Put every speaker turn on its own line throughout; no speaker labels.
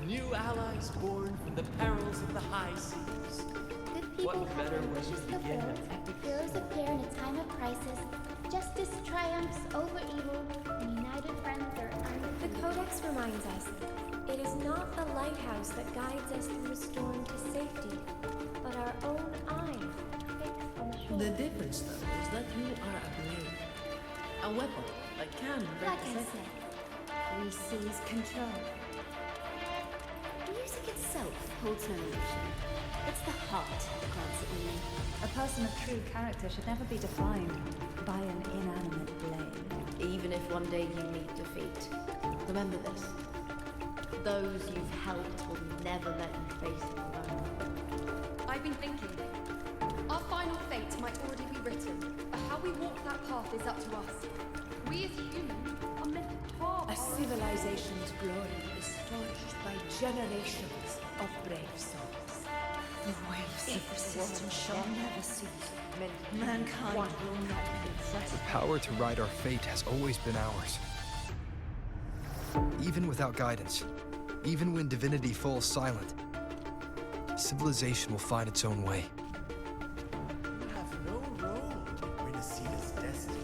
New allies born from the perils of the high seas.
Good people
What
have
better
their
way
wishes
to begin
fulfilled. Heroes appear in a time of crisis. Justice triumphs over evil, and united friends are
The Codex reminds us, it is not the lighthouse that guides us through a storm to safety, but our own eye fixed on the shore.
The difference, though, is that you are a blade. A weapon that can break
Like
the
I
cycle.
said, we seize control.
Music itself holds no emotion. It's the heart that grants it meaning.
A person of true character should never be defined by an inanimate blade.
Even if one day you meet defeat, remember this. Those you've helped will never let you face it alone.
I've been thinking. Our final fate might already be written, but how we walk that path is up to us. We as humans are meant to carve
A
our own
civilization's glory is forged by generations of brave souls. The waves of resistance shall never cease. Mankind will not be
The power to ride our fate has always been ours. Even without guidance, even when divinity falls silent, civilization will find its own way.
You have no role in Renaceda's destiny.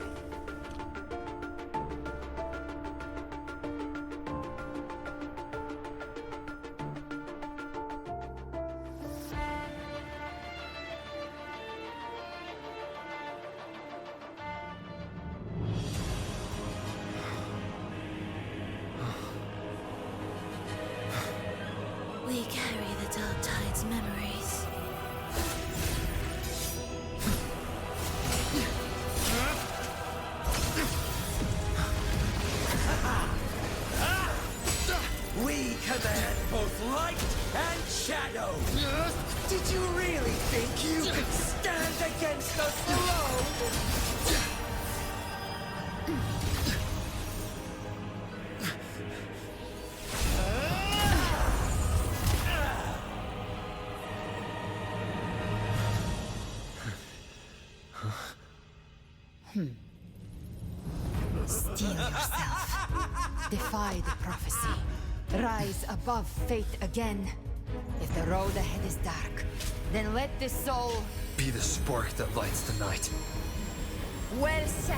We carry the Dark Tide's memories.
We command both light and shadow.
Did you really think you could stand against us alone?
Steel yourself. Defy the prophecy. Rise above fate again. If the road ahead is dark, then let the soul...
Be the spark that lights the night.
Well said.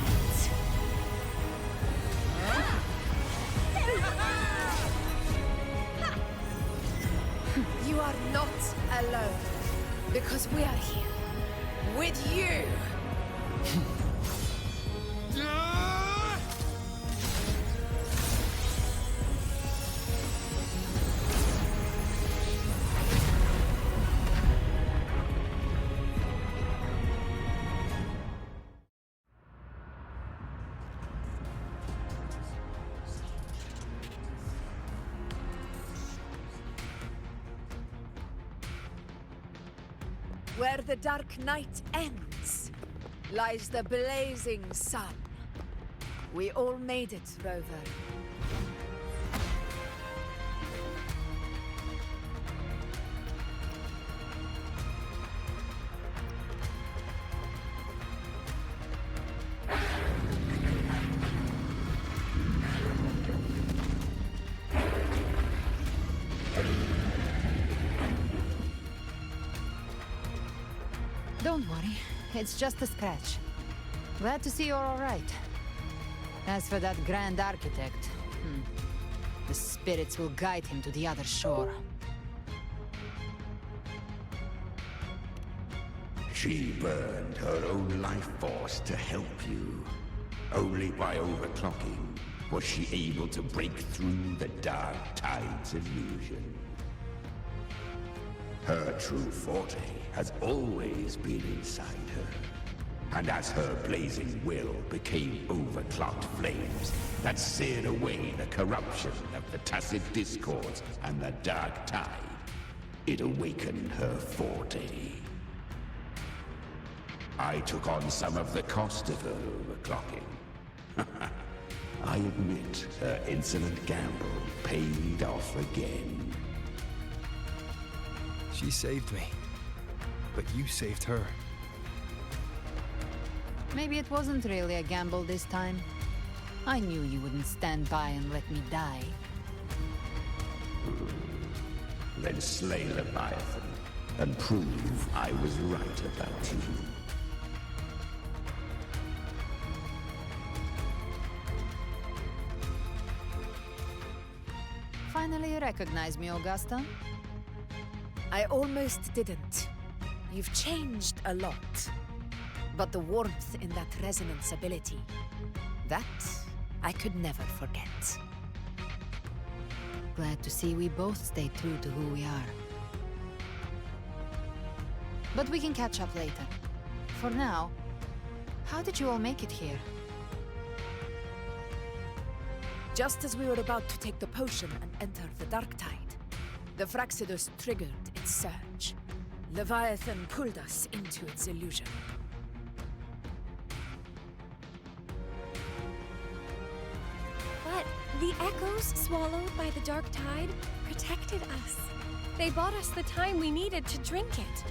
You are not alone, because we are here with you. Where the dark night ends, lies the blazing sun. We all made it, Rover.
Don't worry, it's just a scratch. Glad to see you're all right. As for that Grand Architect, the spirits will guide him to the other shore.
She burned her own life force to help you. Only by overclocking was she able to break through the Dark Tide's illusion. Her true forte has always been inside her. And as her blazing will became overclocked flames that seared away the corruption of the tacit discords and the Dark Tide, it awakened her forte. I took on some of the cost of her overclocking. I admit her insolent gamble paid off again.
She saved me, but you saved her.
Maybe it wasn't really a gamble this time. I knew you wouldn't stand by and let me die.
Then slay Leviathan and prove I was right about you.
Finally you recognize me, Augusta?
I almost didn't. You've changed a lot. But the warmth in that resonance ability, that I could never forget.
Glad to see we both stay true to who we are. But we can catch up later. For now, how did you all make it here?
Just as we were about to take the potion and enter the dark tide, the Fraxidus triggered its surge. Leviathan pulled us into its illusion.
But the echoes swallowed by the dark tide protected us. They bought us the time we needed to drink it.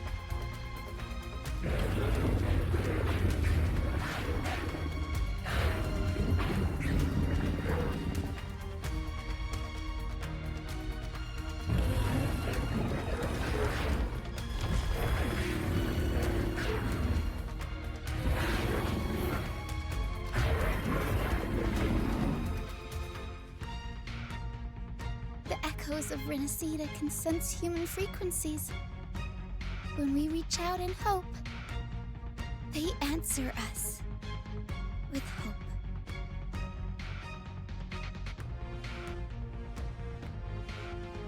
The echoes of Renacida can sense human frequencies. When we reach out in hope, they answer us with hope.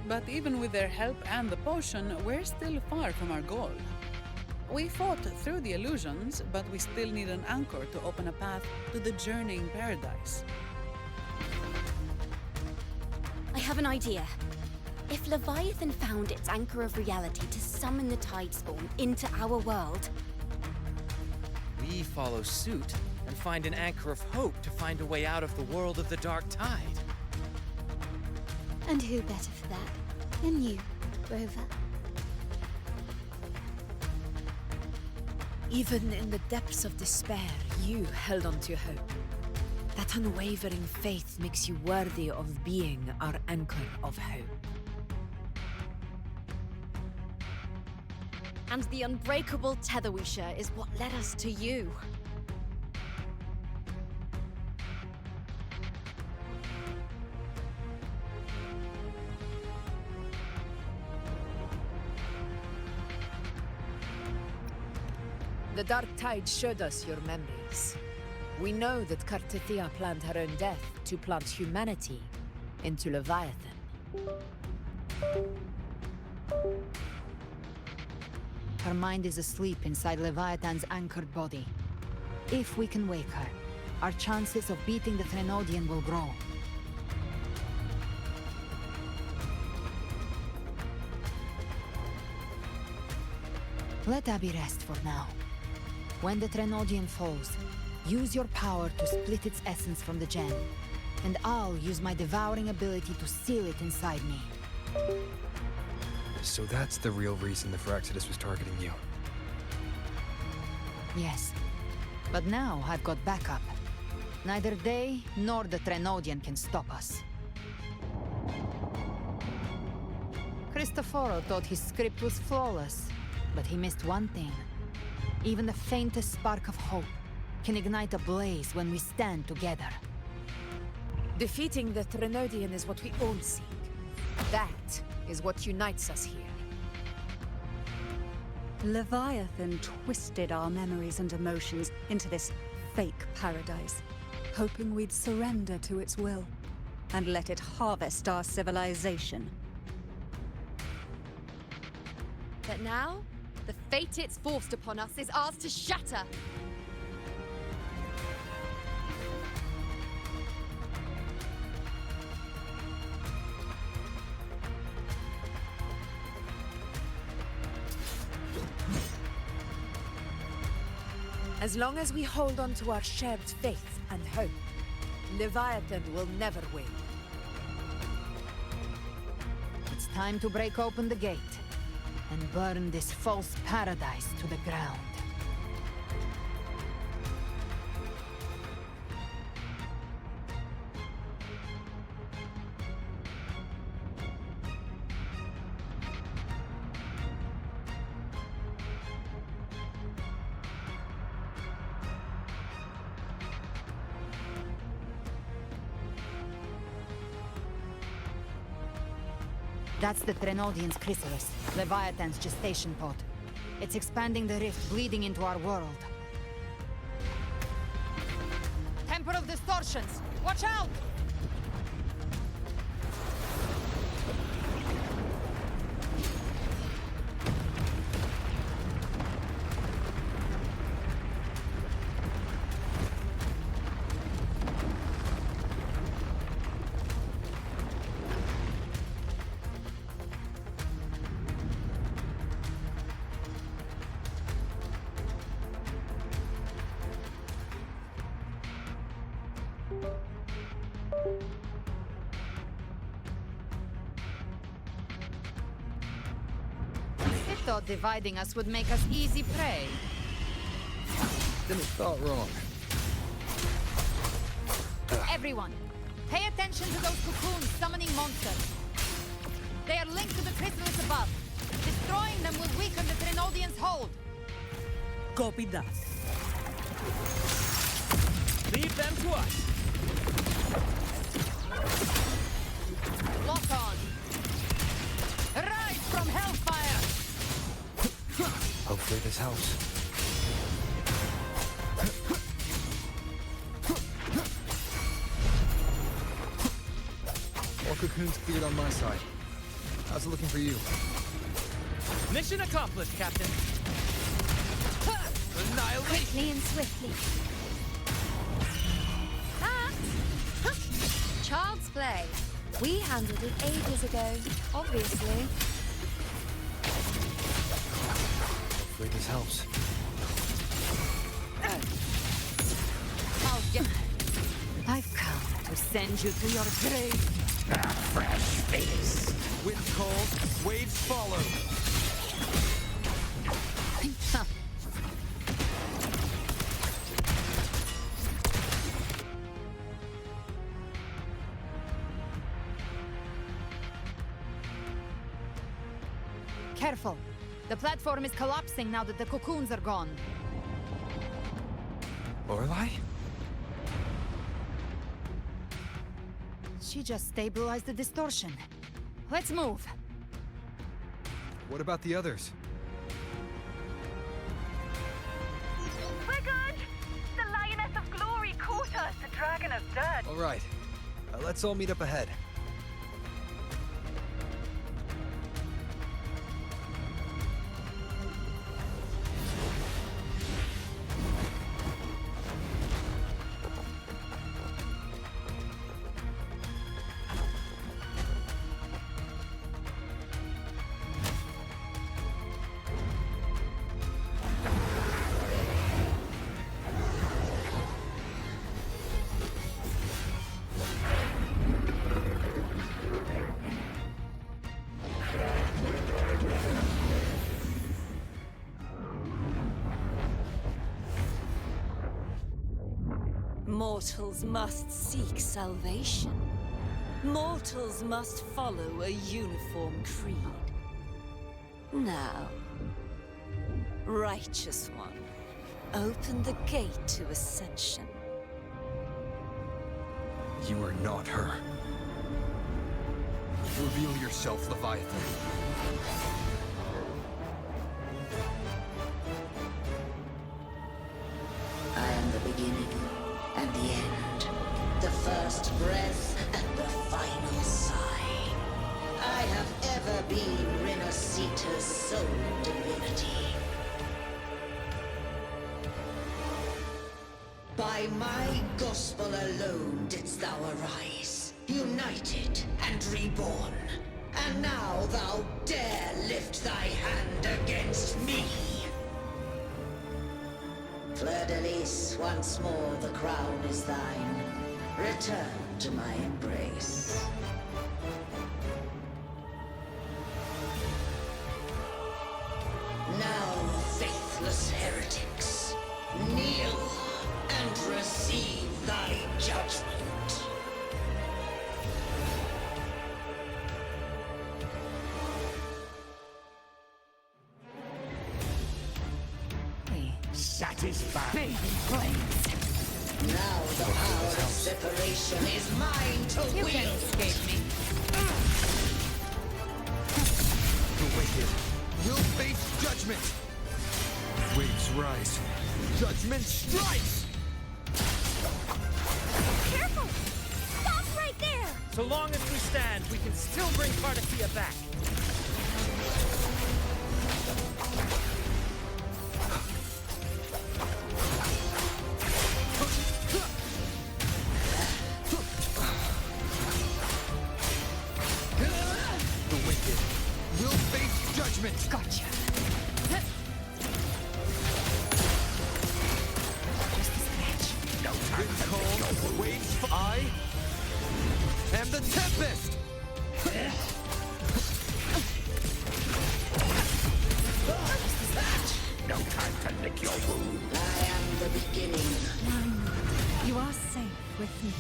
But even with their help and the potion, we're still far from our goal. We fought through the illusions, but we still need an anchor to open a path to the journeying paradise.
I have an idea. If Leviathan found its anchor of reality to summon the tide spawn into our world,
we follow suit and find an anchor of hope to find a way out of the world of the dark tide.
And who better for that than you, Rover?
Even in the depths of despair, you held on to hope. That unwavering faith makes you worthy of being our anchor of hope.
and the unbreakable tether we share is what led us to you.
The dark tide showed us your memories. We know that Kartithia planned her own death to plant humanity into Leviathan.
Her mind is asleep inside Leviathan's anchored body. If we can wake her, our chances of beating the Threnodian will grow. Let Abby rest for now. When the Threnodian falls, use your power to split its essence from the gem, and I'll use my devouring ability to seal it inside me.
So that's the real reason the Fraxidus was targeting you.
Yes, but now I've got backup. Neither they nor the Threnodian can stop us. Cristoforo thought his script was flawless, but he missed one thing. Even the faintest spark of hope can ignite a blaze when we stand together.
Defeating the Threnodian is what we all seek. That is what unites us here.
Leviathan twisted our memories and emotions into this fake paradise, hoping we'd surrender to its will and let it harvest our civilization.
But now, the fate it's forced upon us is ours to shatter.
As long as we hold on to our shared faith and hope, Leviathan will never win.
It's time to break open the gate and burn this false paradise to the ground. That's the Threnodian's chrysalis, Leviathan's gestation pod. It's expanding the rift, bleeding into our world. Temporal distortions! Watch out! I thought dividing us would make us easy prey.
Then it felt wrong.
Everyone, pay attention to those cocoons summoning monsters. They are linked to the chrysalis above. Destroying them will weaken the Threnodian's hold.
Copy that.
Leave them to us.
Lock on. Rise from hellfire!
Hopefully this helps. All cocoons cleared on my side. How's it looking for you?
Mission accomplished, Captain. Annihilation!
Quickly and swiftly.
Child's play. We handled it ages ago, obviously.
Hopefully this helps.
I've come to send you to your grave.
A fresh face.
Wind cold, waves follow.
Careful. The platform is collapsing now that the cocoons are gone.
Lorelei?
She just stabilized the distortion. Let's move.
What about the others?
We're good! The Lioness of Glory caught us, the Dragon of Dirt.
All right. Let's all meet up ahead.
Mortals must seek salvation. Mortals must follow a uniform creed. Now, Righteous One, open the gate to ascension.
You are not her. Reveal yourself, Leviathan.
I am the beginning and the end, the first breath and the final sigh. I have ever been Renacita's sole divinity. By my gospel alone didst thou arise, united and reborn. And now thou dare lift thy hand against me. Fleur-de-Lis, once more the crown is thine. Return to my embrace. Now, faithless heretics, kneel and receive thy judgment. Satisfied. Now the power of separation is mine to wield.
You can't escape me.
wicked will face judgment. Waves rise. Judgment strikes!
Careful! Stop right there!
So long as we stand, we can still bring Cardathia back.
The wicked will face judgment.
Gotcha.
It's cold, waves. I am the Tempest.
No time to lick your wound.
I am the beginning.
You are safe with me.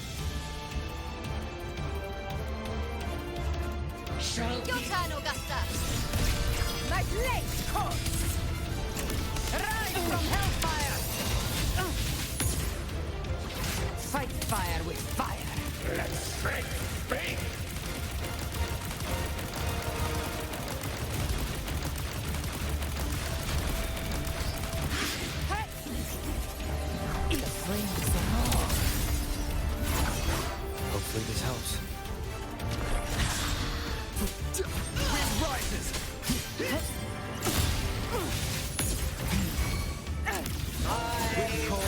Your turn, Augusta!
My blade's course! Rise from hellfire! Fight fire with fire!
Let's strike big!
In the flames of all.
Hopefully this helps. Wind rises. Wind cold,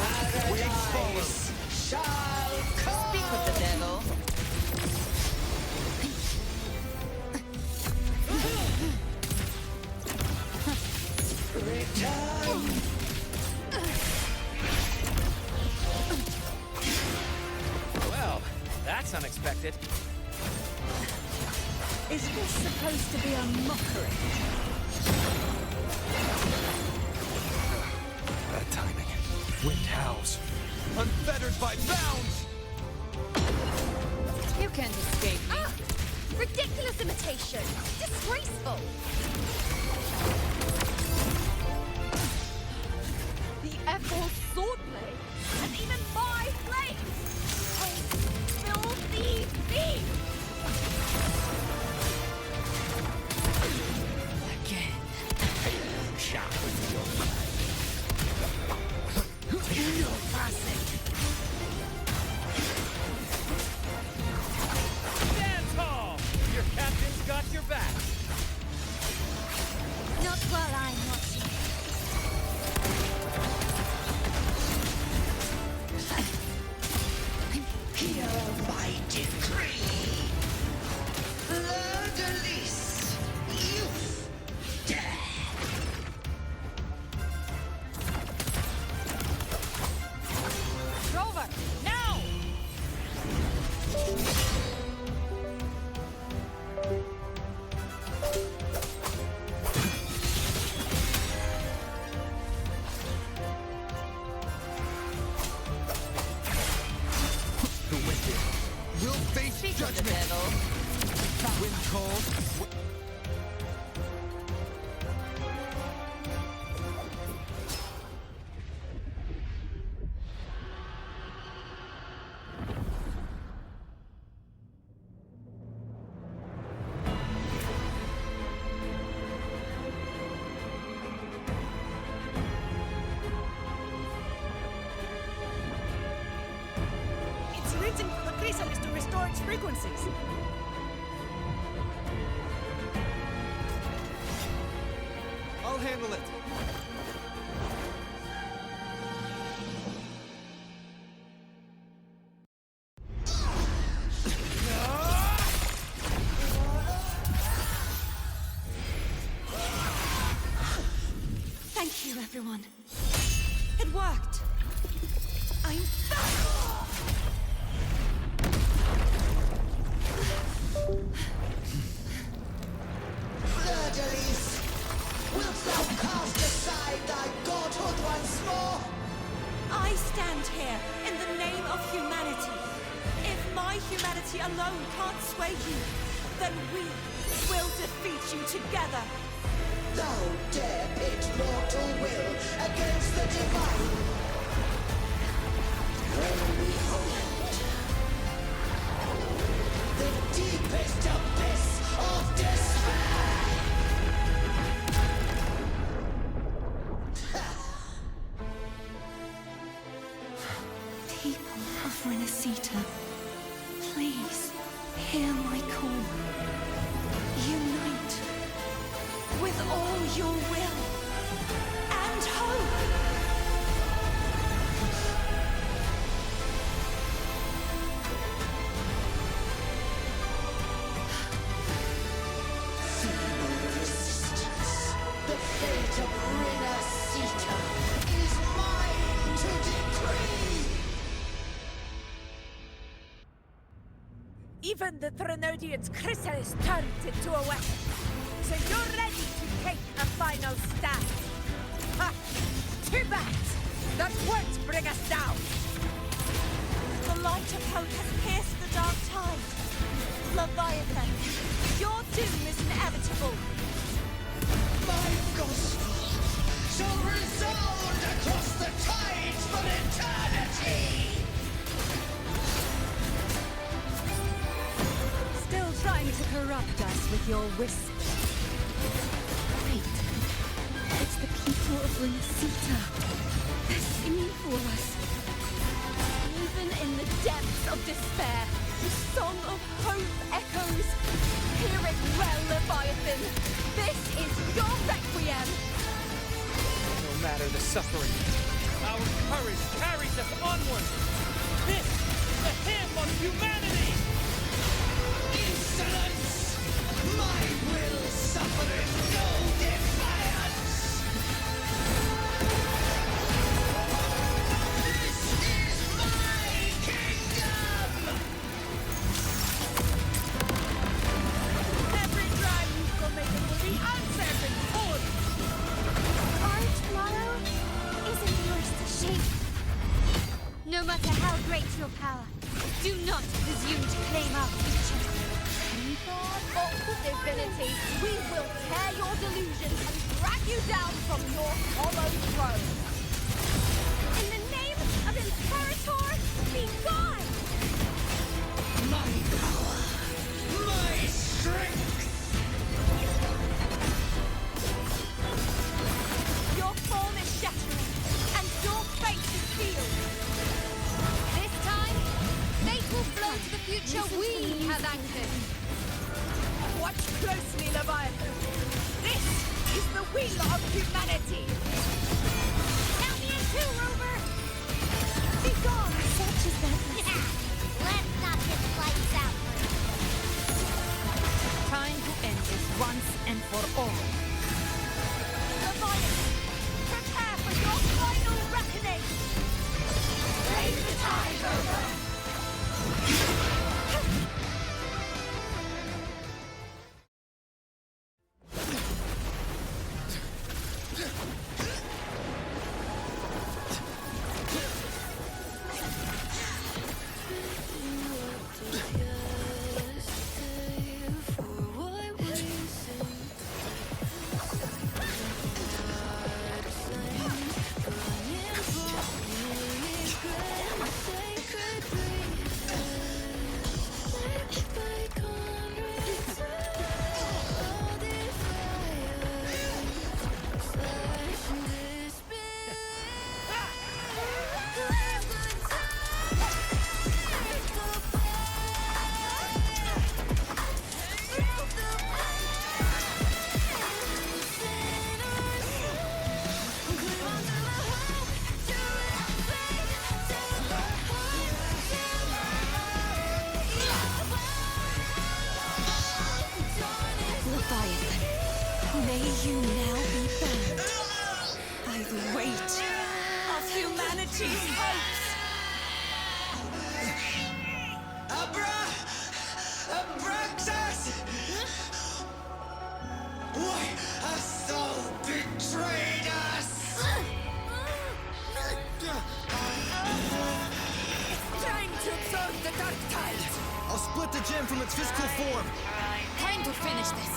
waves follow.
Shall come.
Speak of the devil.
Return.
Well, that's unexpected.
Is this supposed to be a mockery?
Bad timing. Wind howls. Unfettered by bounds!
You can't escape me.
Ah! Ridiculous imitation! Disgraceful! The Ephor's swordblade! And even my blade! Oh, filthy thief!
Again.
Sharpen your mind.
Stand tall! Your captain's got your back.
Not while I'm watching.
Hear my decree. Fleur-de-lis. Youth. Death.
Rover, now!
The wicked will face
Speak of the
judgment.
devil.
Wind cold.
It's written for the chrysalis to restore its frequencies.
I'll handle it.
Thank you, everyone. It worked. I'm
Fleur-de-lis. Wilt thou cast aside thy godhood once more?
I stand here in the name of humanity. If my humanity alone can't sway you, then we will defeat you together.
Thou dare pit mortal will against the divine. When behold, the deepest abyss of despair.
People of Renacita, please hear my call. Unite with all your will and hope.
Feeble resistance. The fate of Renacita is mine to decree.
Even the Trinodian's chrysalis turned into a weapon. So you're ready to take a final stand. Ha! Too bad! That won't bring us down!
The light of hope has pierced the dark tide. Leviathan, your doom is inevitable.
My gospel shall resound across the tides for eternity!
Still trying to corrupt us with your whispers. Wait. It's the people of Renacita. They're singing for us.
Even in the depths of despair, the song of hope echoes. Hear it well, Leviathan. This is your requiem.
No matter the suffering, our courage carries us onward. This is the hymn of humanity!
Insolence! My will suffereth no defiance! This is my kingdom!
Every drive you've committed will be answered in full!
Art, Lotto, isn't yours to shape. No matter how great your power, do not presume to claim our future.
Vault of divinity, we will tear your delusions and drag you down from your hollow throne. In the name of Imperator, be gone!
My power! My strength!
Your form is shattering, and your fate is sealed. This time, fate will flow to the future we have anchored.
Watch closely, Leviathan. This is the will of humanity.
Count me in two, Rover! Be gone! Such is that. Yeah! Let's not get lights out
Time to end this once and for all.
Leviathan, prepare for your final reckoning!
Raise the tide, Rover!
May you now be bound by the weight of humanity's hopes.
Abraxas! Why hast thou betrayed us?
Trying to absorb the dark tide.
I'll split the gem from its physical form.
Time to finish this.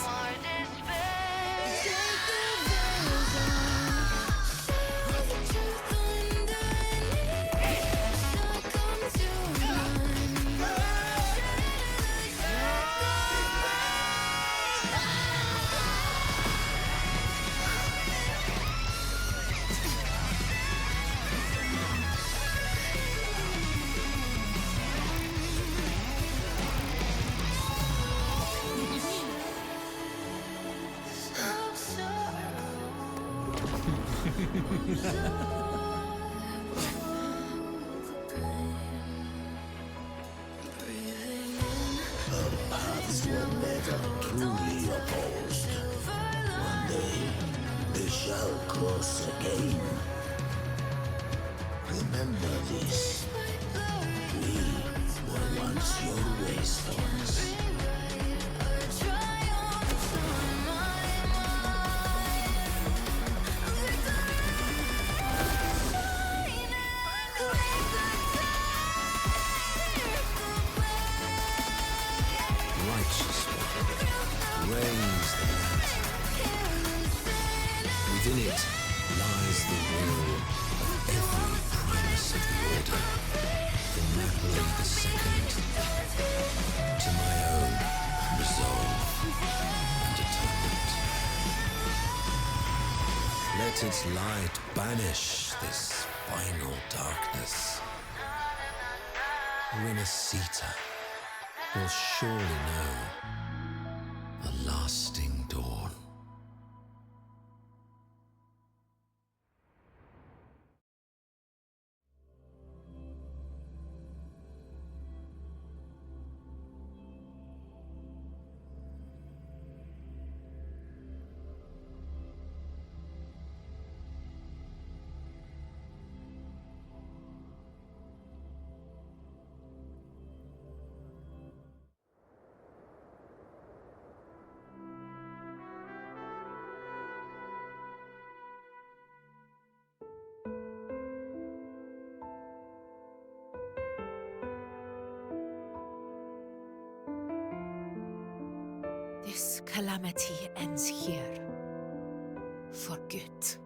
were never truly opposed. One day, they shall cross again. Remember this. We were once your wastelands.
Righteous one, raise the land. Within it lies the will of every primus of the Order, from Napoli II to my own resolve and atonement. Let its light banish this final darkness. Renacita will surely know a lasting dawn.
This calamity ends here. For good.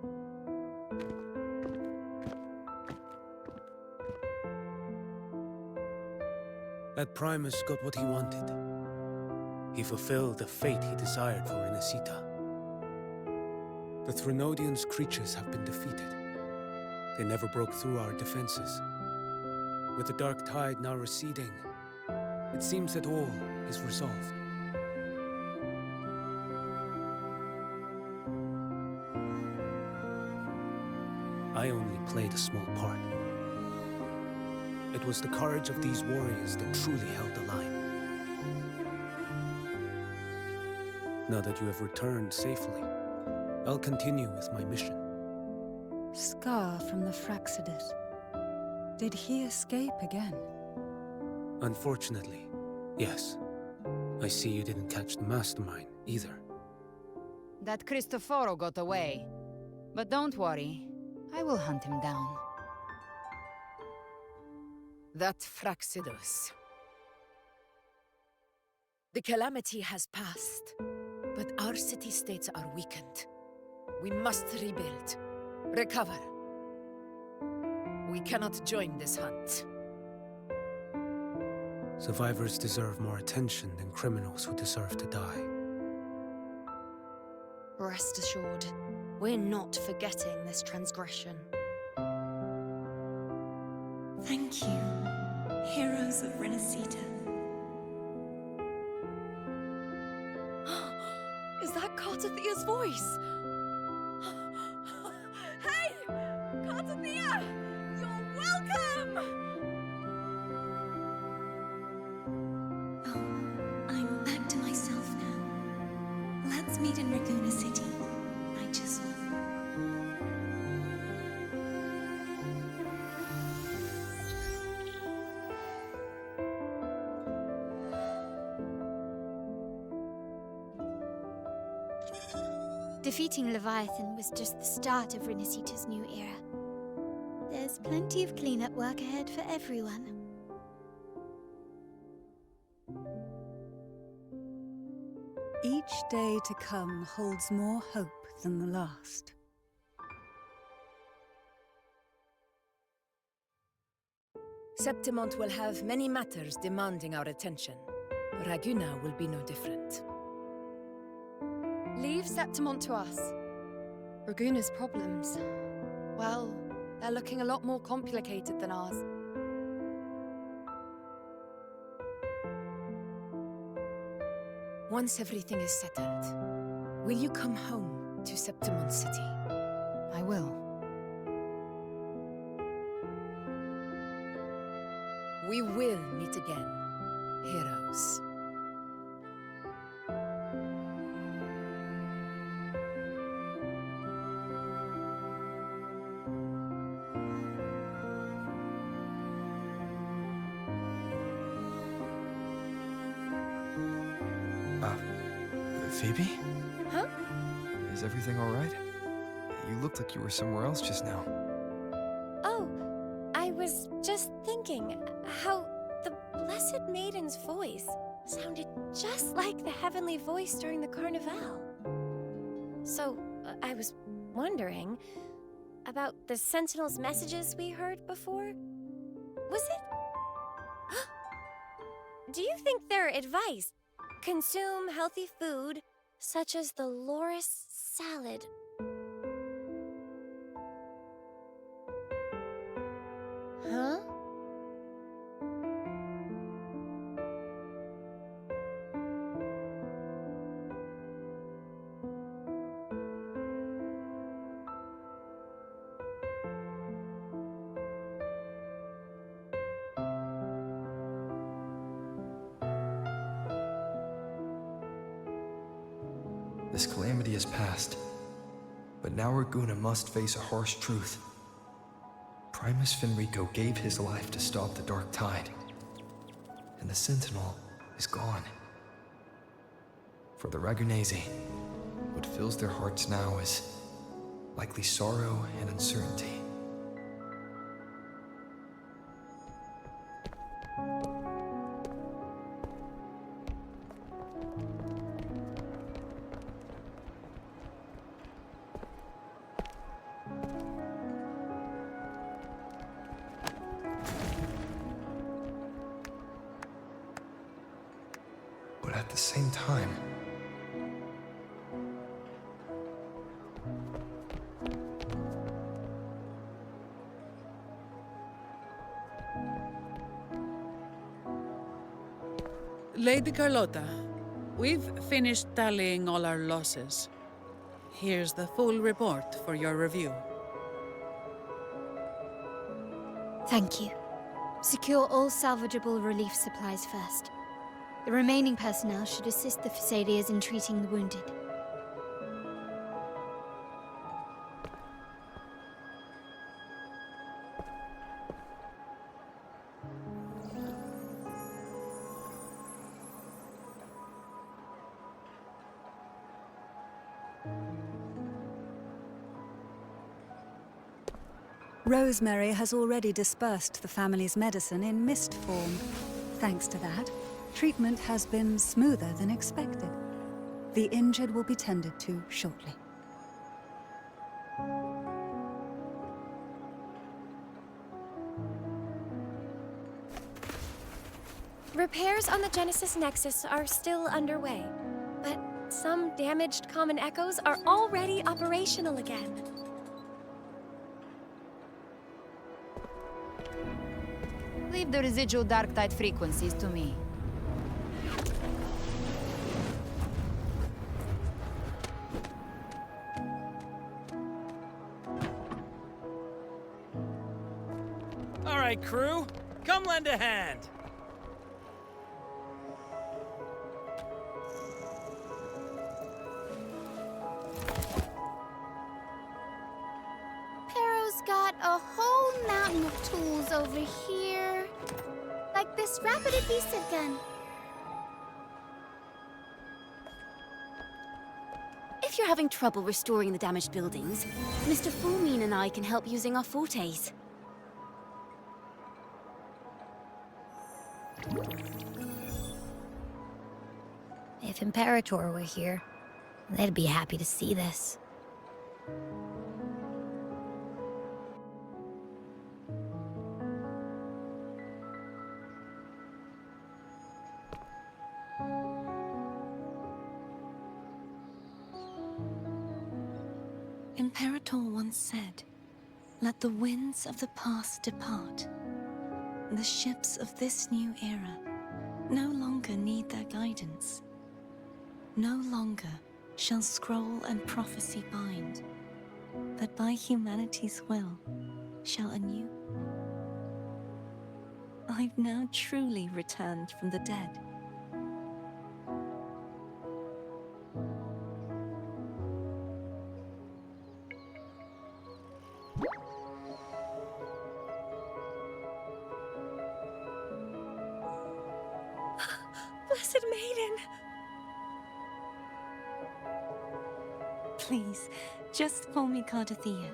That Primus got what he wanted. He fulfilled the fate he desired for Renacita. The Threnodians' creatures have been defeated. They never broke through our defenses. With the dark tide now receding, it seems that all is resolved. I only played a small part. It was the courage of these warriors that truly held the line. Now that you have returned safely, I'll continue with my mission.
Scar from the Fraxidus. Did he escape again?
Unfortunately, yes. I see you didn't catch the mastermind either.
That Cristoforo got away. But don't worry, I will hunt him down.
That Fraxidus. The calamity has passed, but our city-states are weakened. We must rebuild, recover. We cannot join this hunt.
Survivors deserve more attention than criminals who deserve to die.
Rest assured, we're not forgetting this transgression.
Thank you, heroes of Renacita.
Is that Cartathea's voice? Hey! Cartathea! You're welcome!
Oh, I'm back to myself now. Let's meet in Raguna City, righteous one.
Defeating Leviathan was just the start of Renacita's new era. There's plenty of cleanup work ahead for everyone.
Each day to come holds more hope than the last.
Septimont will have many matters demanding our attention. Raguna will be no different.
Leave Septimont to us. Raguna's problems, well, they're looking a lot more complicated than ours.
Once everything is settled, will you come home to Septimont City?
I will.
We will meet again, heroes.
Phoebe?
Huh?
Is everything alright? You looked like you were somewhere else just now.
Oh, I was just thinking how the Blessed Maiden's voice sounded just like the heavenly voice during the Carnival. So, I was wondering about the Sentinel's messages we heard before. Was it? Do you think their advice, consume healthy food, such as the loris salad? Huh?
This calamity has passed, but now Raguna must face a harsh truth. Primus Fenrico gave his life to stop the Dark Tide, and the Sentinel is gone. For the Ragunesi, what fills their hearts now is likely sorrow and uncertainty. But at the same time,
Lady Carlotta, we've finished tallying all our losses. Here's the full report for your review.
Thank you. Secure all salvageable relief supplies first. The remaining personnel should assist the Phasaelias in treating the wounded.
Rosemary has already dispersed the family's medicine in mist form. Thanks to that, treatment has been smoother than expected. The injured will be tended to shortly.
Repairs on the Genesis Nexus are still underway, but some damaged common echoes are already operational again.
Leave the residual dark tide frequencies to me.
All right, crew, come lend a hand.
Pero's got a whole mountain of tools over here. Like this rapid adhesive gun.
If you're having trouble restoring the damaged buildings, Mr. Fulmine and I can help using our fortes.
If Imperator were here, they'd be happy to see this.
Imperator once said, "Let the winds of the past depart. The ships of this new era no longer need their guidance. No longer shall scroll and prophecy bind, but by humanity's will shall anew. I've now truly returned from the dead.
Blessed Maiden!
Please, just call me Cardathea.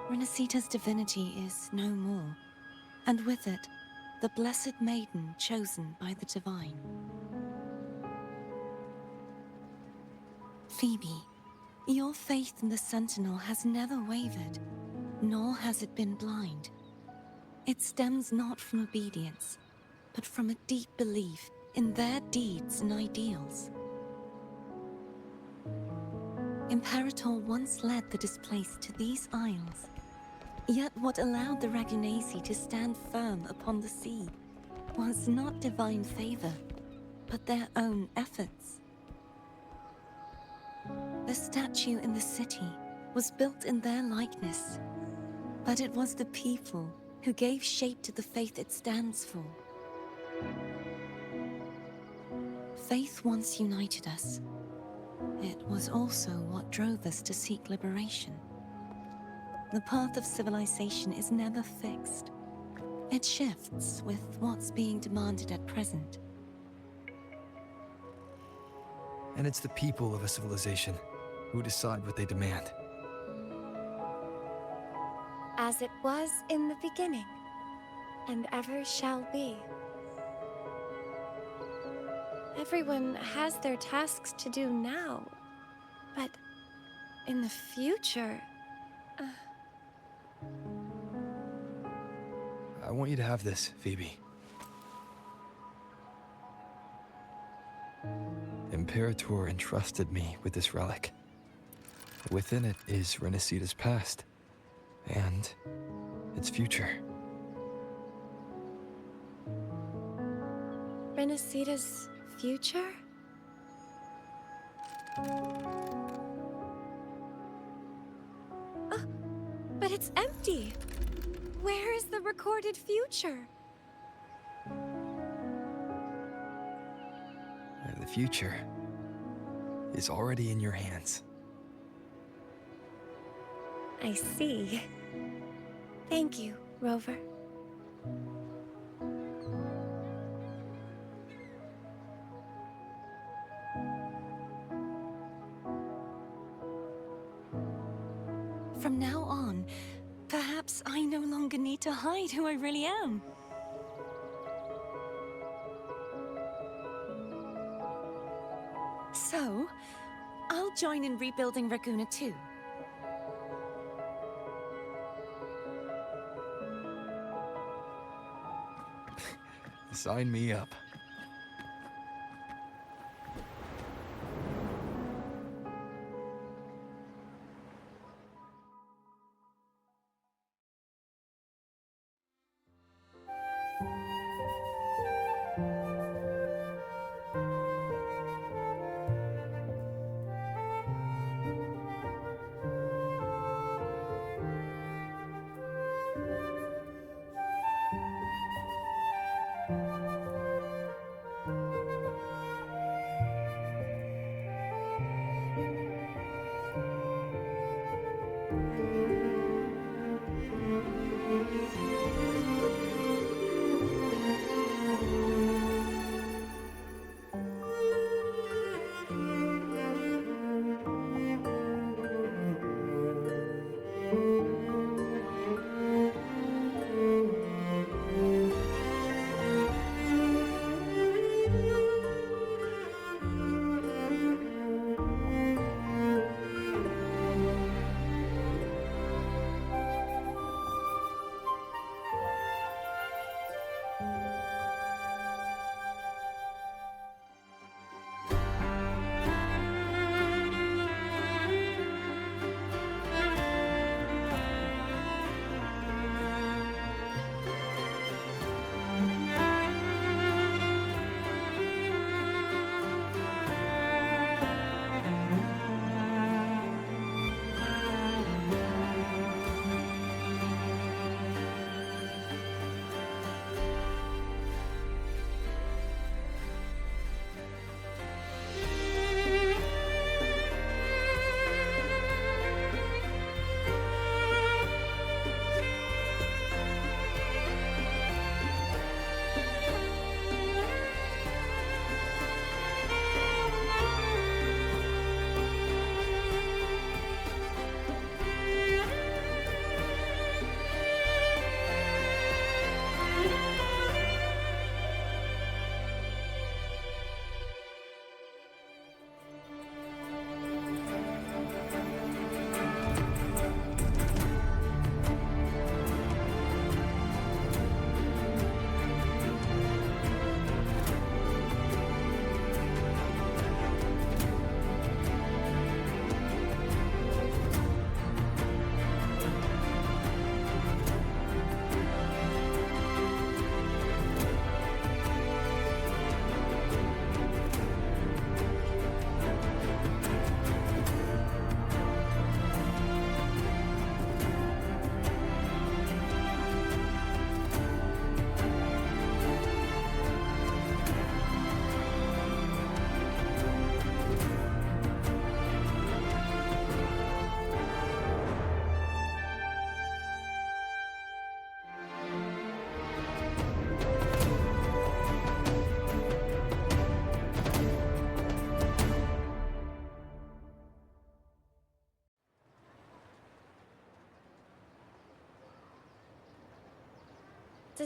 Renacita's divinity is no more, and with it, the blessed maiden chosen by the divine. Phoebe, your faith in the Sentinel has never wavered, nor has it been blind. It stems not from obedience, but from a deep belief in their deeds and ideals. Imperator once led the displaced to these isles. Yet what allowed the Ragunasi to stand firm upon the sea was not divine favor, but their own efforts. The statue in the city was built in their likeness, but it was the people who gave shape to the faith it stands for. Faith once united us. It was also what drove us to seek liberation. The path of civilization is never fixed. It shifts with what's being demanded at present.
And it's the people of a civilization who decide what they demand.
As it was in the beginning, and ever shall be. Everyone has their tasks to do now, but in the future...
I want you to have this, Phoebe. Imperator entrusted me with this relic. Within it is Renacita's past, and its future.
Renacita's future? But it's empty! Where is the recorded future?
The future is already in your hands.
I see. Thank you, Rover.
From now on, perhaps I no longer need to hide who I really am. So, I'll join in rebuilding Raguna too.
Sign me up.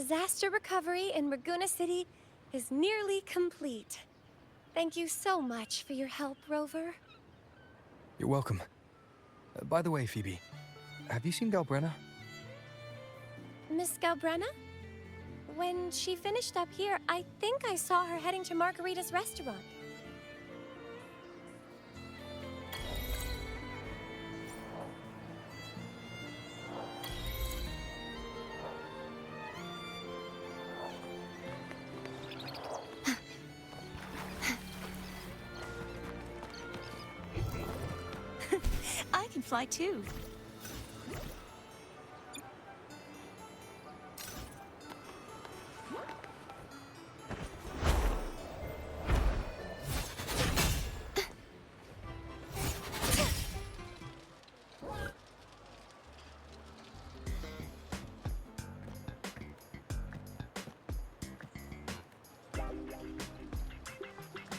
Disaster recovery in Raguna City is nearly complete. Thank you so much for your help, Rover.
You're welcome. By the way, Phoebe, have you seen Galbrenna?
Miss Galbrenna? When she finished up here, I think I saw her heading to Margarita's restaurant.
I can fly too.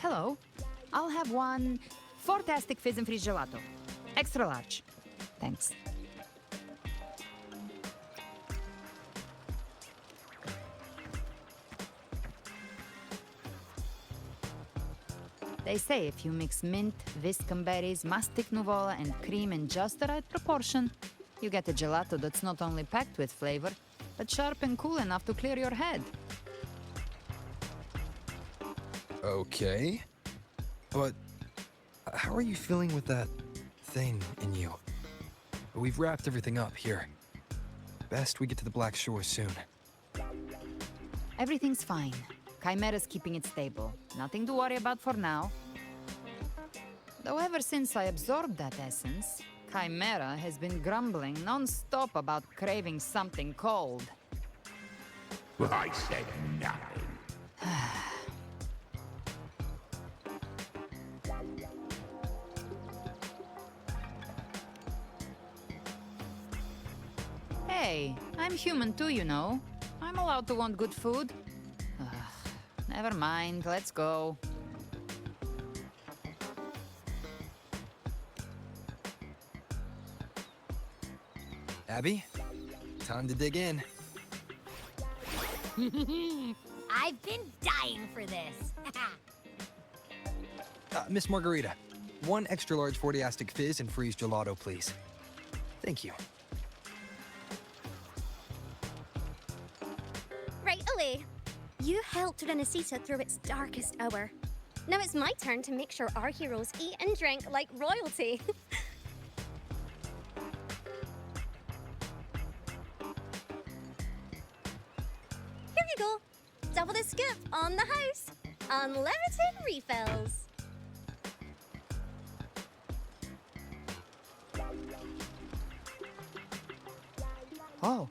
Hello. I'll have one fantastic fizz and freeze gelato. Extra large. Thanks. They say if you mix mint, viscum berries, mastic nuvola, and cream in just the right proportion, you get a gelato that's not only packed with flavor, but sharp and cool enough to clear your head.
Okay. But how are you feeling with that thing in you? We've wrapped everything up here. Best we get to the Black Shore soon.
Everything's fine. Chimera's keeping it stable. Nothing to worry about for now. Though ever since I absorbed that essence, Chimera has been grumbling non-stop about craving something cold.
I said nothing.
Hey, I'm human too, you know. I'm allowed to want good food. Never mind, let's go.
Abby, time to dig in.
I've been dying for this.
Miss Margarita, one extra large 40-astic fizz and freeze gelato, please. Thank you.
Right away. You helped Renesita through its darkest hour. Now it's my turn to make sure our heroes eat and drink like royalty. Here you go. Double the scoop on the house. Unlimited refills.
Oh,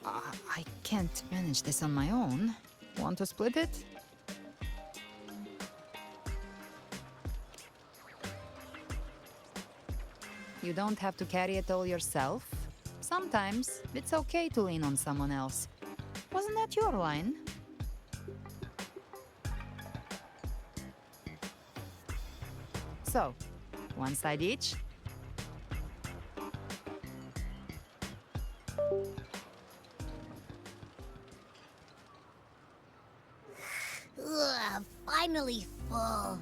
I can't manage this on my own. Want to split it? You don't have to carry it all yourself. Sometimes it's okay to lean on someone else. Wasn't that your line? So, one side each.
Ugh, finally full.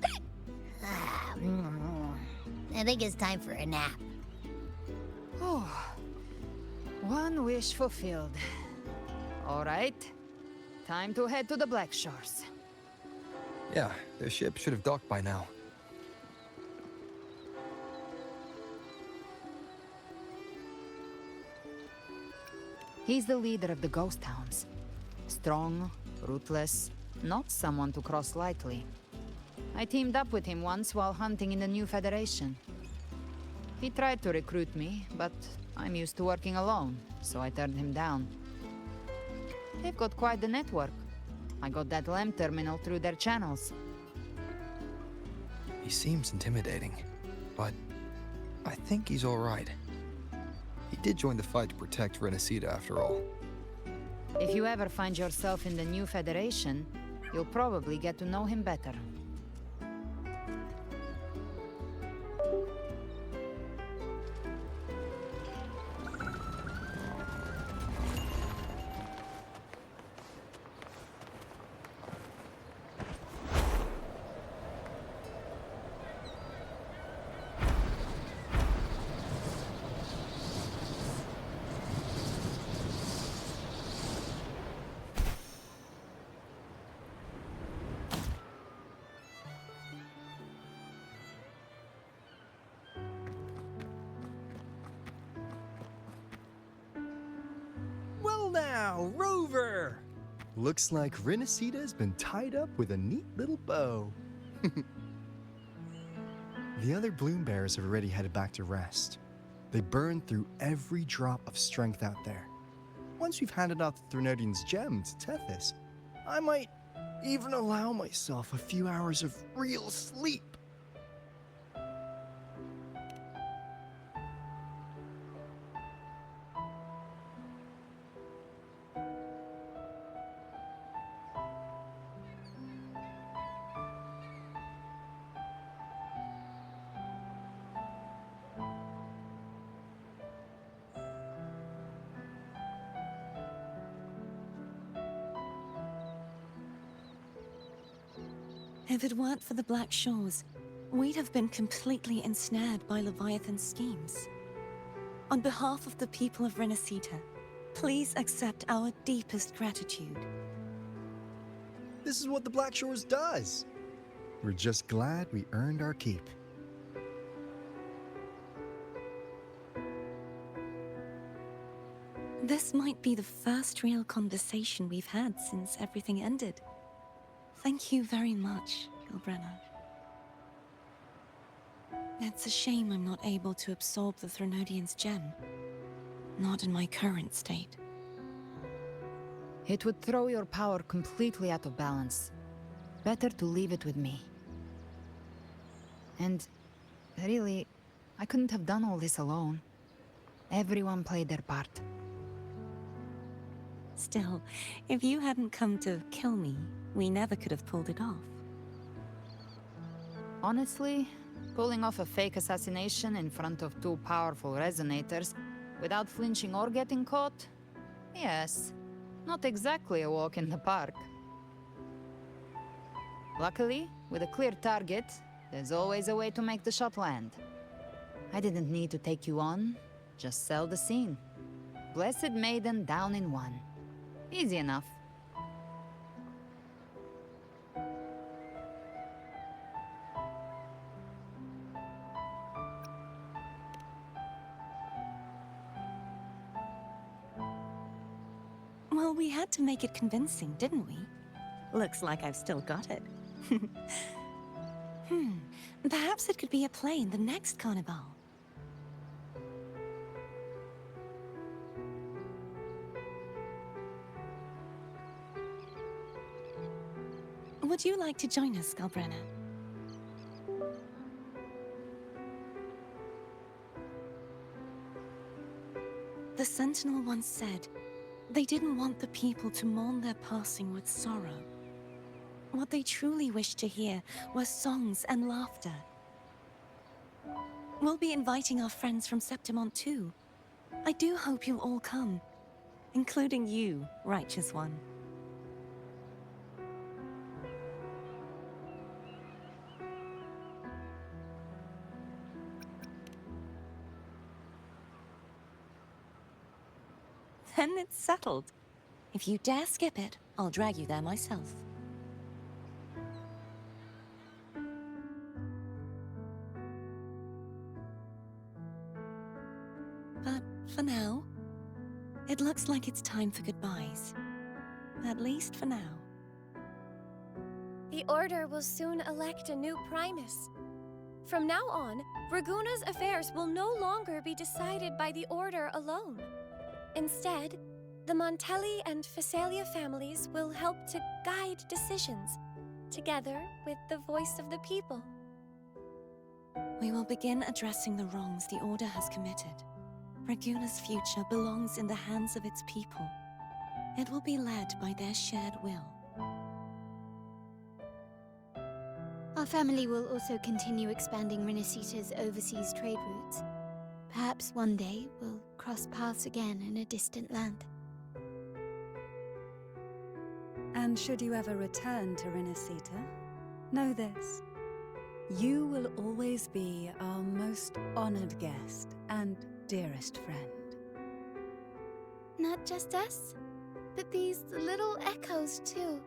I think it's time for a nap.
Oh, one wish fulfilled. All right, time to head to the Black Shores.
Yeah, the ship should have docked by now.
He's the leader of the ghost hounds. Strong, ruthless, not someone to cross lightly. I teamed up with him once while hunting in the New Federation. He tried to recruit me, but I'm used to working alone, so I turned him down. They've got quite the network. I got that LEM terminal through their channels.
He seems intimidating, but I think he's all right. He did join the fight to protect Renesita after all.
If you ever find yourself in the New Federation, you'll probably get to know him better.
now, Rover!
Looks like Renacita's been tied up with a neat little bow. The other bloom bearers have already headed back to rest. They burned through every drop of strength out there. Once we've handed out the Threnodian's gem to Tethys, I might even allow myself a few hours of real sleep.
If it weren't for the Black Shores, we'd have been completely ensnared by Leviathan's schemes. On behalf of the people of Renacita, please accept our deepest gratitude.
This is what the Black Shores does. We're just glad we earned our keep.
This might be the first real conversation we've had since everything ended. Thank you very much, Gilbrenna. It's a shame I'm not able to absorb the Threnodian's gem. Not in my current state.
It would throw your power completely out of balance. Better to leave it with me. And really, I couldn't have done all this alone. Everyone played their part.
Still, if you hadn't come to kill me, we never could have pulled it off.
Honestly, pulling off a fake assassination in front of two powerful resonators without flinching or getting caught? Yes, not exactly a walk in the park. Luckily, with a clear target, there's always a way to make the shot land. I didn't need to take you on, just sell the scene. Blessed Maiden down in one. Easy enough.
Well, we had to make it convincing, didn't we? Looks like I've still got it. Perhaps it could be a play in the next carnival. Would you like to join us, Galbrenna? The Sentinel once said, they didn't want the people to mourn their passing with sorrow. What they truly wished to hear were songs and laughter. We'll be inviting our friends from Septimont too. I do hope you'll all come, including you, Righteous One. Then it's settled. If you dare skip it, I'll drag you there myself. But for now, it looks like it's time for goodbyes. At least for now.
The Order will soon elect a new Primus. From now on, Raguna's affairs will no longer be decided by the Order alone. Instead, the Montelli and Phasalia families will help to guide decisions, together with the voice of the people.
We will begin addressing the wrongs the Order has committed. Raguna's future belongs in the hands of its people. It will be led by their shared will.
Our family will also continue expanding Renacita's overseas trade routes. Perhaps one day we'll cross paths again in a distant land.
And should you ever return to Renacita, know this. You will always be our most honored guest and dearest friend.
Not just us, but these little echoes too.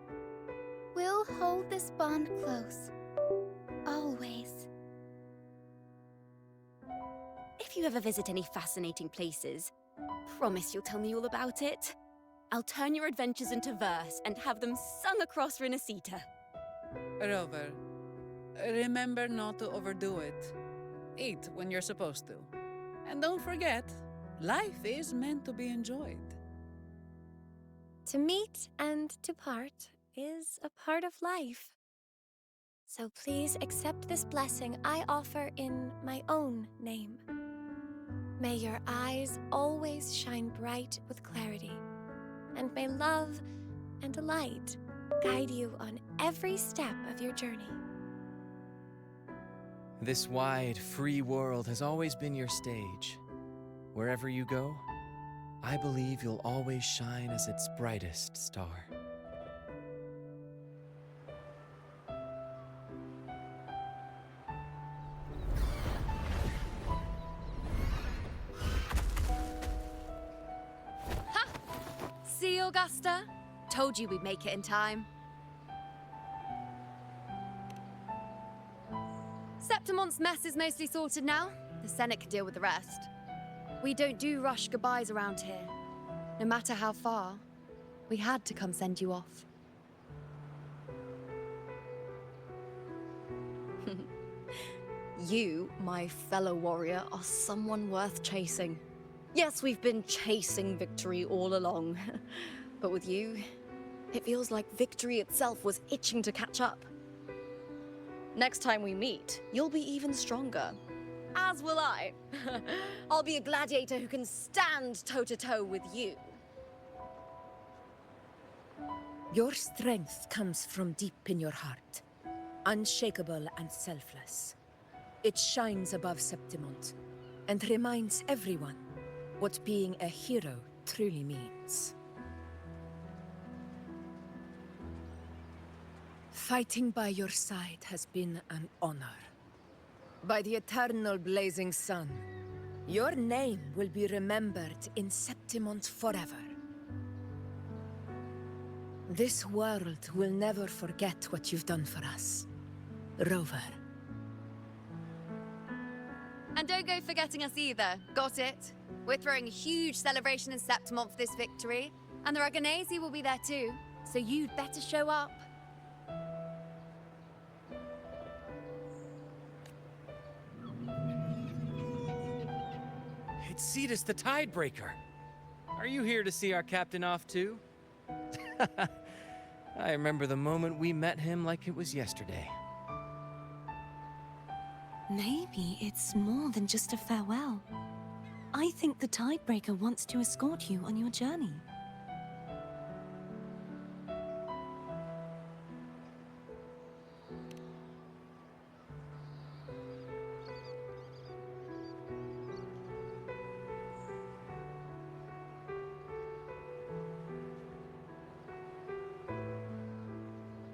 We'll hold this bond close. Always.
If you ever visit any fascinating places, promise you'll tell me all about it. I'll turn your adventures into verse and have them sung across Rinasita.
Rover, remember not to overdo it. Eat when you're supposed to. And don't forget, life is meant to be enjoyed.
To meet and to part is a part of life. So please accept this blessing I offer in my own name. May your eyes always shine bright with clarity, and may love and light guide you on every step of your journey.
This wide, free world has always been your stage. Wherever you go, I believe you'll always shine as its brightest star.
See, Augusta? Told you we'd make it in time. Septimon's mess is mostly sorted now. The Senate can deal with the rest. We don't do rush goodbyes around here. No matter how far, we had to come send you off.
You, my fellow warrior, are someone worth chasing. Yes, we've been chasing victory all along. But with you, it feels like victory itself was itching to catch up. Next time we meet, you'll be even stronger. As will I. I'll be a gladiator who can stand toe-to-toe with you.
Your strength comes from deep in your heart, unshakable and selfless. It shines above Septimont and reminds everyone what being a hero truly means. Fighting by your side has been an honor. By the eternal blazing sun, your name will be remembered in Septimont forever. This world will never forget what you've done for us, Rover.
And don't go forgetting us either, got it? We're throwing a huge celebration in Septimont for this victory, and the Raganesi will be there too, so you'd better show up.
It's Cetus the Tidebreaker. Are you here to see our captain off too? I remember the moment we met him like it was yesterday.
Maybe it's more than just a farewell. I think the Tidebreaker wants to escort you on your journey.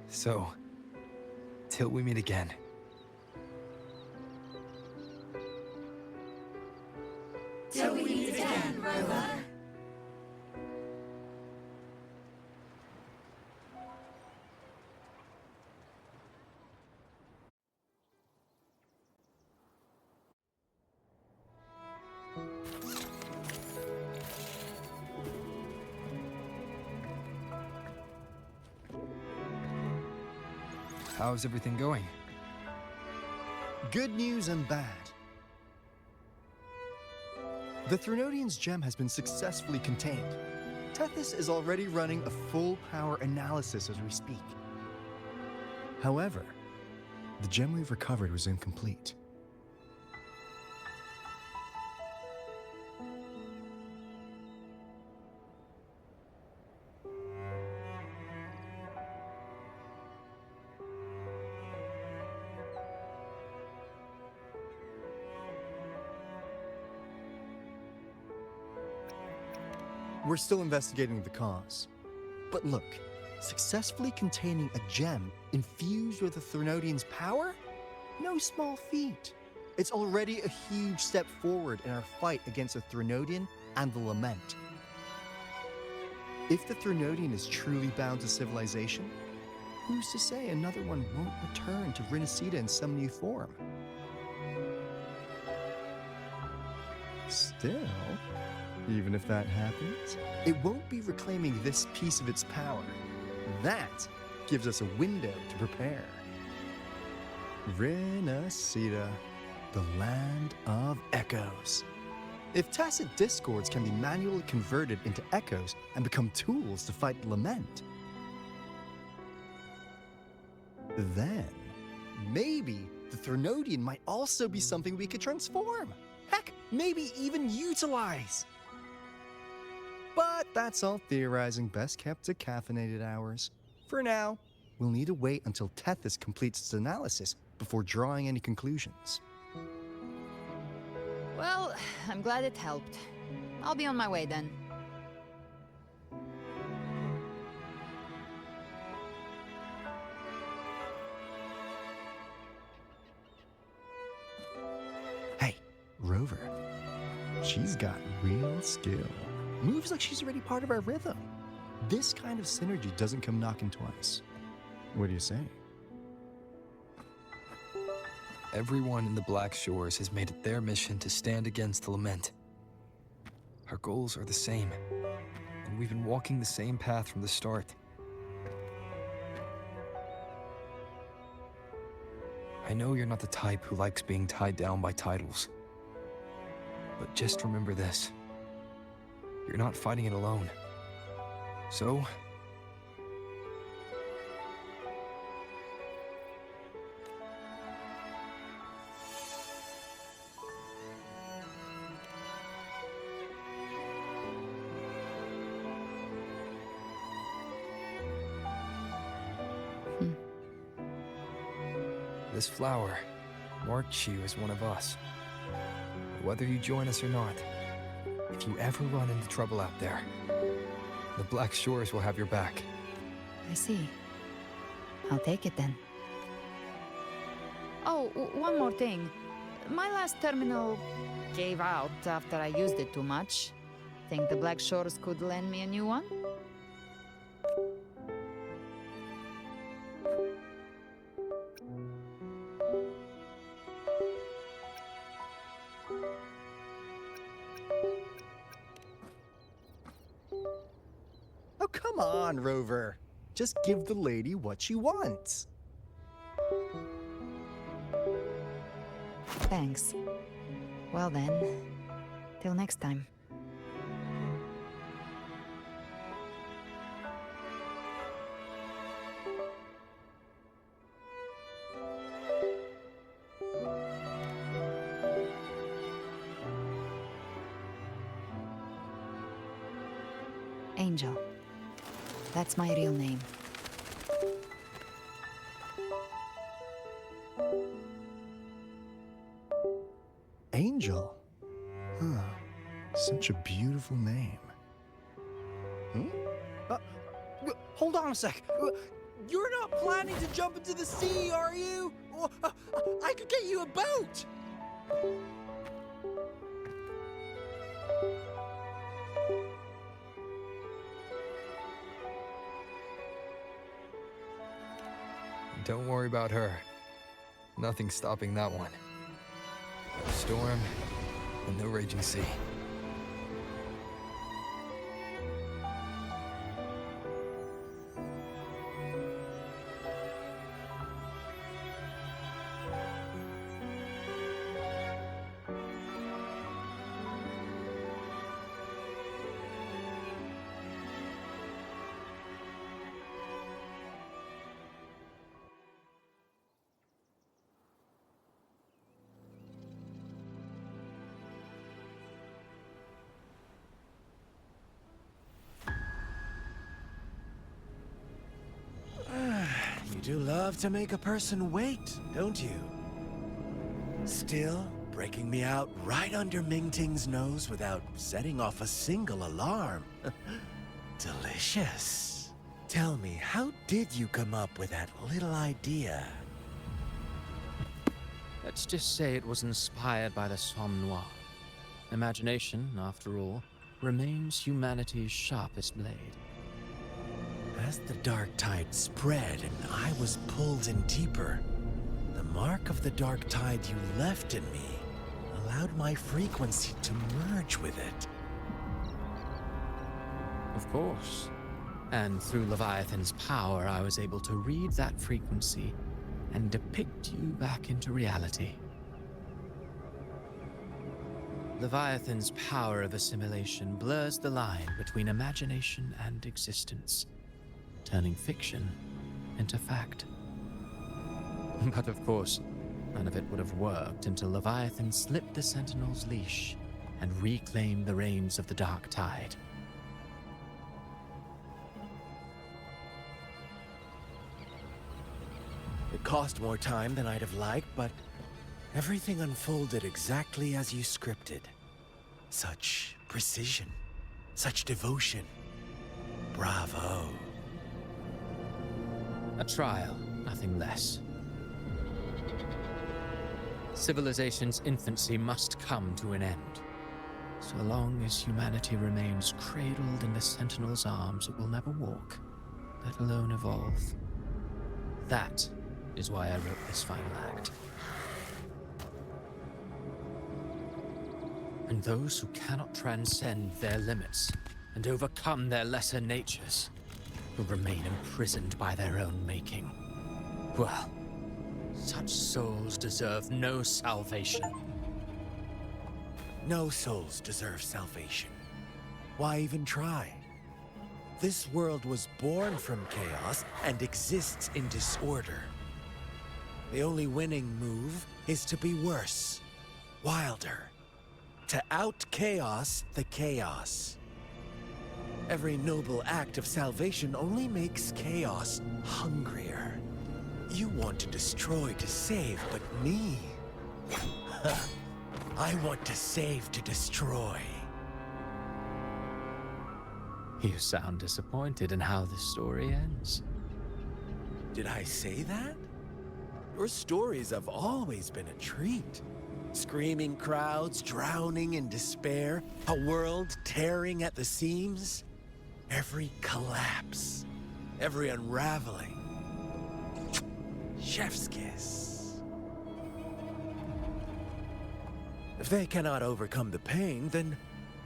So, till we meet again.
Till we meet again, Rover.
How's everything going?
Good news and bad. The Threnodian's gem has been successfully contained. Tethys is already running a full power analysis as we speak. However, the gem we've recovered was incomplete. We're still investigating the cause. But look, successfully containing a gem infused with the Threnodian's power? No small feat. It's already a huge step forward in our fight against the Threnodian and the Lament. If the Threnodian is truly bound to civilization, who's to say another one won't return to Rinasita in some new form? Still, Even if that happens, it won't be reclaiming this piece of its power. That gives us a window to prepare. Renacita, the land of echoes. If tacit discords can be manually converted into echoes and become tools to fight lament, then maybe the Threnodian might also be something we could transform. Heck, maybe even utilize. But that's all theorizing best kept to caffeinated hours. For now, we'll need to wait until Tethys completes its analysis before drawing any conclusions.
Well, I'm glad it helped. I'll be on my way then.
Hey, Rover. She's got real skill. Moves like she's already part of our rhythm. This kind of synergy doesn't come knocking twice. What do you say?
Everyone in the Black Shores has made it their mission to stand against the lament. Our goals are the same, and we've been walking the same path from the start. I know you're not the type who likes being tied down by titles, but just remember this. You're not fighting it alone. So, this flower marks you as one of us. Whether you join us or not, if you ever run into trouble out there, the Black Shores will have your back.
I see. I'll take it then. Oh, one more thing. My last terminal gave out after I used it too much. Think the Black Shores could lend me a new one?
Oh, come on, Rover. Just give the lady what she wants.
Thanks. Well then, till next time. Angel. That's my real name.
Angel? Huh. Such a beautiful name. Hold on a sec. You're not planning to jump into the sea, are you? I could get you a boat!
Don't worry about her. Nothing's stopping that one. No storm and no raging sea.
You do love to make a person wait, don't you? Still, breaking me out right under Mingting's nose without setting off a single alarm. Delicious. Tell me, how did you come up with that little idea?
Let's just say it was inspired by the Somme Noir. Imagination, after all, remains humanity's sharpest blade.
As the dark tide spread and I was pulled in deeper, the mark of the dark tide you left in me allowed my frequency to merge with it.
Of course. And through Leviathan's power, I was able to read that frequency and depict you back into reality. Leviathan's power of assimilation blurs the line between imagination and existence, turning fiction into fact. But of course, none of it would have worked until Leviathan slipped the Sentinel's leash and reclaimed the reins of the Dark Tide.
It cost more time than I'd have liked, but everything unfolded exactly as you scripted. Such precision, such devotion. Bravo.
A trial, nothing less. Civilization's infancy must come to an end. So long as humanity remains cradled in the Sentinel's arms, it will never walk, let alone evolve. That is why I wrote this final act. And those who cannot transcend their limits and overcome their lesser natures will remain imprisoned by their own making. Well, such souls deserve no salvation.
No souls deserve salvation. Why even try? This world was born from chaos and exists in disorder. The only winning move is to be worse, wilder, to out-chaos the chaos. Every noble act of salvation only makes chaos hungrier. You want to destroy to save, but me? I want to save to destroy.
You sound disappointed in how this story ends.
Did I say that? Your stories have always been a treat. Screaming crowds drowning in despair, a world tearing at the seams. Every collapse, every unraveling. Chef's kiss. If they cannot overcome the pain, then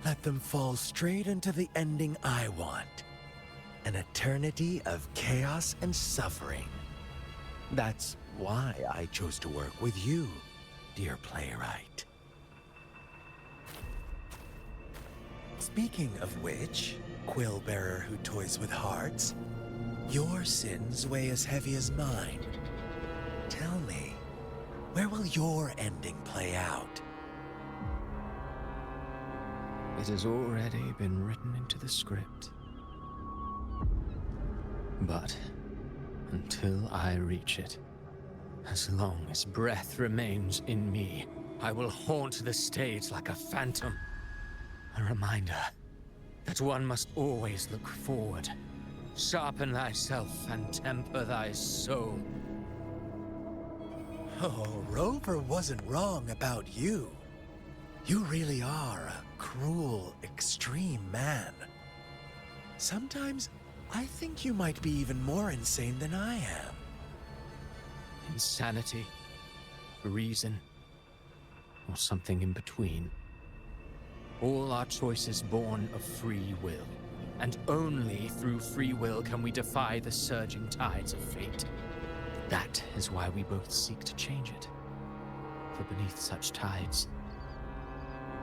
let them fall straight into the ending I want. An eternity of chaos and suffering. That's why I chose to work with you, dear playwright. Speaking of which, quill bearer who toys with hearts, your sins weigh as heavy as mine. Tell me, where will your ending play out?
It has already been written into the script. But until I reach it, as long as breath remains in me, I will haunt the stage like a phantom. A reminder that one must always look forward. Sharpen thyself and temper thy soul.
Oh, Rover wasn't wrong about you. You really are a cruel, extreme man. Sometimes I think you might be even more insane than I am.
Insanity, reason, or something in between. All our choices born of free will, and only through free will can we defy the surging tides of fate. That is why we both seek to change it. For beneath such tides,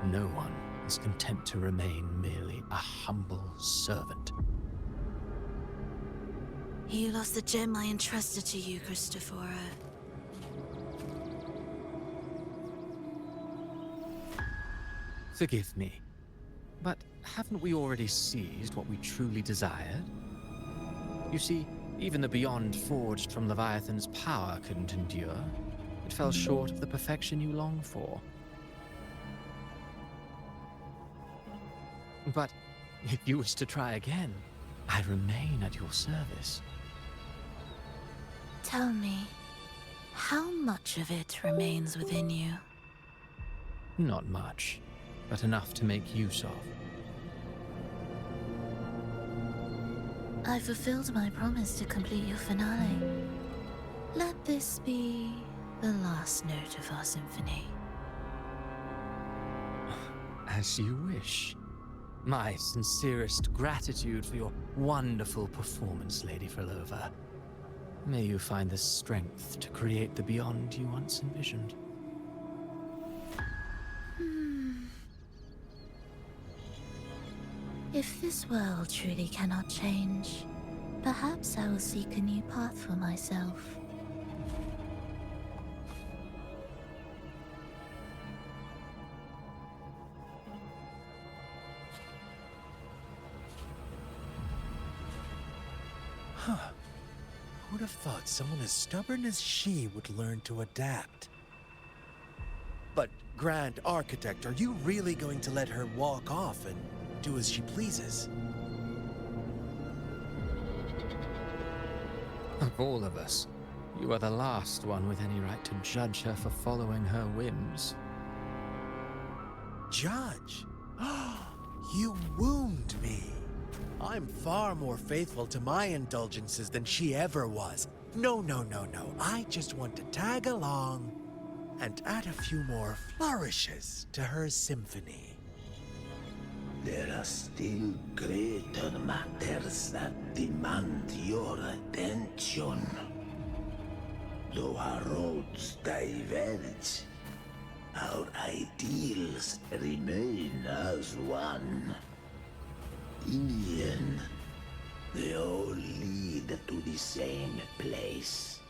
no one is content to remain merely a humble servant.
You lost the gem I entrusted to you, Christopher.
Forgive me, but haven't we already seized what we truly desired? You see, even the beyond forged from Leviathan's power couldn't endure. It fell short of the perfection you long for. But if you wish to try again, I remain at your service.
Tell me, how much of it remains within you?
Not much, but enough to make use of.
I fulfilled my promise to complete your finale. Let this be the last note of our symphony.
As you wish. My sincerest gratitude for your wonderful performance, Lady Frolova. May you find the strength to create the beyond you once envisioned.
If this world truly cannot change, perhaps I will seek a new path for myself.
Huh. Who would have thought someone as stubborn as she would learn to adapt? But, Grand Architect, are you really going to let her walk off and do as she pleases?
Of all of us, you are the last one with any right to judge her for following her whims.
Judge? You wound me. I'm far more faithful to my indulgences than she ever was. No. I just want to tag along and add a few more flourishes to her symphony.
There are still greater matters that demand your attention. Though our roads diverge, our ideals remain as one. In the end, they all lead to the same place.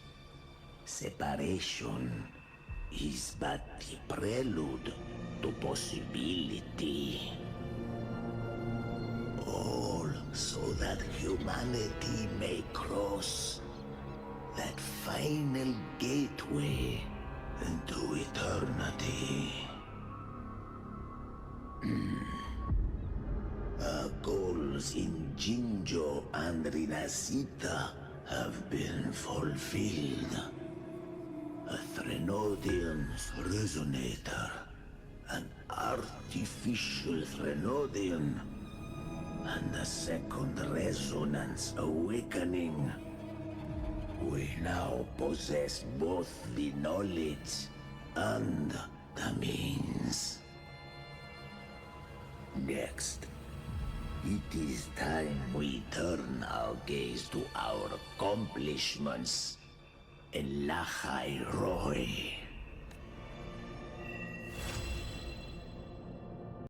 Separation is but the prelude to possibility. All so that humanity may cross that final gateway into eternity. Our goals in Jinjo and Rinasita have been fulfilled. A Threnodian's resonator, an artificial Threnodian, and a second resonance awakening. We now possess both the knowledge and the means. Next, it is time we turn our gaze to our accomplishments in Lahai Roy.